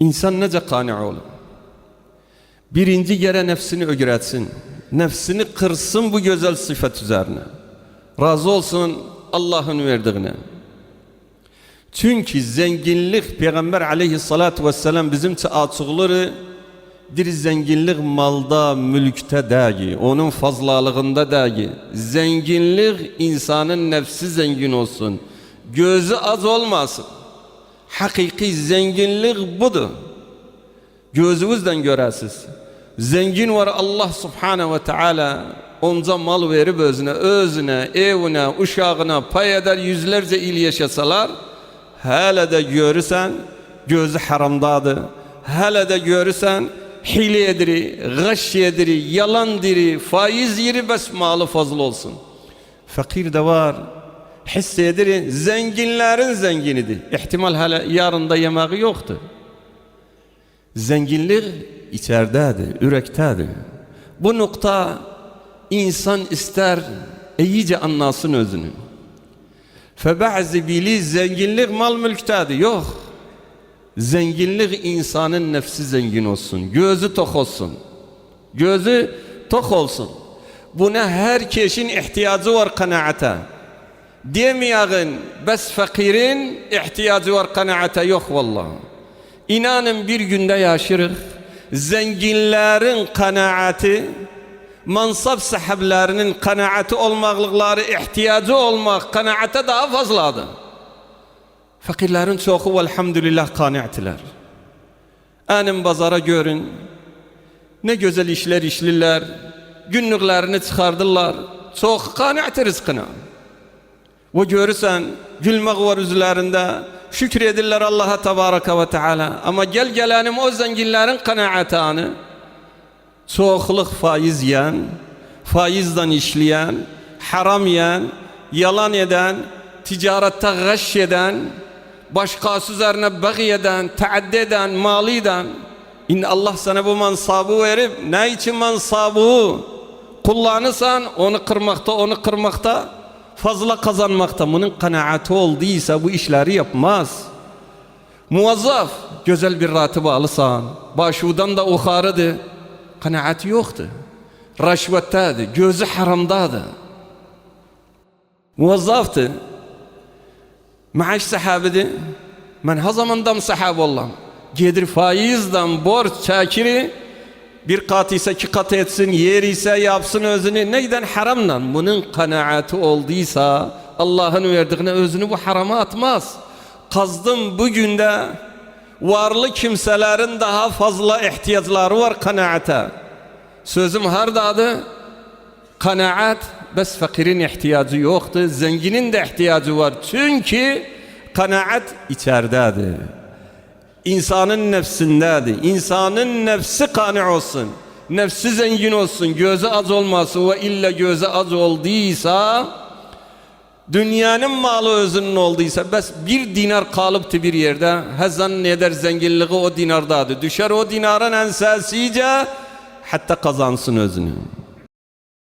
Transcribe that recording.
İnsan nece kani olur? Birinci kere nefsini öğretsin. Nefsini kırsın bu güzel sıfat üzerine. Razı olsun Allah'ın verdiğine. Çünkü zenginlik Peygamber aleyhissalatu vesselam bizimce açıkları bir zenginlik malda, mülkte değil, onun fazlalığında değil. Zenginlik insanın nefsi zengin olsun, gözü az olmasın. Hakiki zenginlik budur. Gözünüzden görəsiz. Zengin var Allah subhanahu ve teala onca mal verip özüne, evine, uşağına pay eder, yüzlerce il yaşasalar, hele de görürsen gözü haramdadır. Hele de görürsen hile ediri, gış ediri, yalan diri, faiz yeri bes malı fazla olsun. Fakir de var, hissedir, zenginlerin zenginidir. İhtimal hala yarında yemeği yoktu. Zenginlik içeridedir, yürektedir. Bu nokta insan ister iyice anlasın özünü. Feba'zi bili zenginlik mal mülktedir. Yok. Zenginlik insanın nefsi zengin olsun. Gözü tok olsun. Gözü tok olsun. Buna herkesin ihtiyacı var kanaate. Demeyin bes fakirin ihtiyacı var kanaate. Yok vallahi. İnanın bir günde yaşırıq. Zenginlerin kanaati, mansab sahiblerinin kanaati olmaklıkları, ihtiyacı olmak kanaate daha fazladır. Fakirlerin çoğu elhamdülillah kanaatler. Anın bazara görün, ne güzel işler işliler, günlüklerini çıkardılar, çok kanaat rızkına. Ve görürsen gülmek var üzerlerinde, şükredirler Allah'a tebaraka ve teala. Ama gelenim o zenginlerin kanaatını, çoğuluk faiz yiyen, faizden işleyen, haram yiyen, yalan eden, ticarette gış eden, başkası üzerine bağ eden, taaddi eden, mali eden. Allah sana bu mansabı verip, ne için mansabı kullanırsan onu kırmakta, fazla kazanmakta. Bunun kanaati olduysa bu işleri yapmaz. Muvazzaf güzel bir ratibe alırsan, başudan da ukarıdır, kanaati yoktur. Raşvettedir, gözü haramdadır. Muvazzaftır. Maaş sahabidir. Ben ha zamandam sahabi olam. Gedir faizden borç çekiri, bir kat ise iki kat etsin, yer ise yapsın özünü. Neyden? Haramdan. Bunun kanaati olduysa Allah'ın verdiğine özünü bu harama atmaz. Kazdım bugün de varlı kimselerin daha fazla ihtiyaçları var kanaate. Sözüm hardadır. Kanaat bes fakirin ihtiyacı yoktur. Zenginin de ihtiyacı var. Çünkü kanaat içeridedir. İnsanın nefsindedir. İnsanın nefsi kani olsun. Nefsi zengin olsun. Gözü az olmasın. Ve illa gözü az olduysa, dünyanın malı özünün olduysa, bes bir dinar kalıptı bir yerde. Hazan eder zenginliği o dinardadır. Düşer o dinarın ensesice hatta kazansın özünü.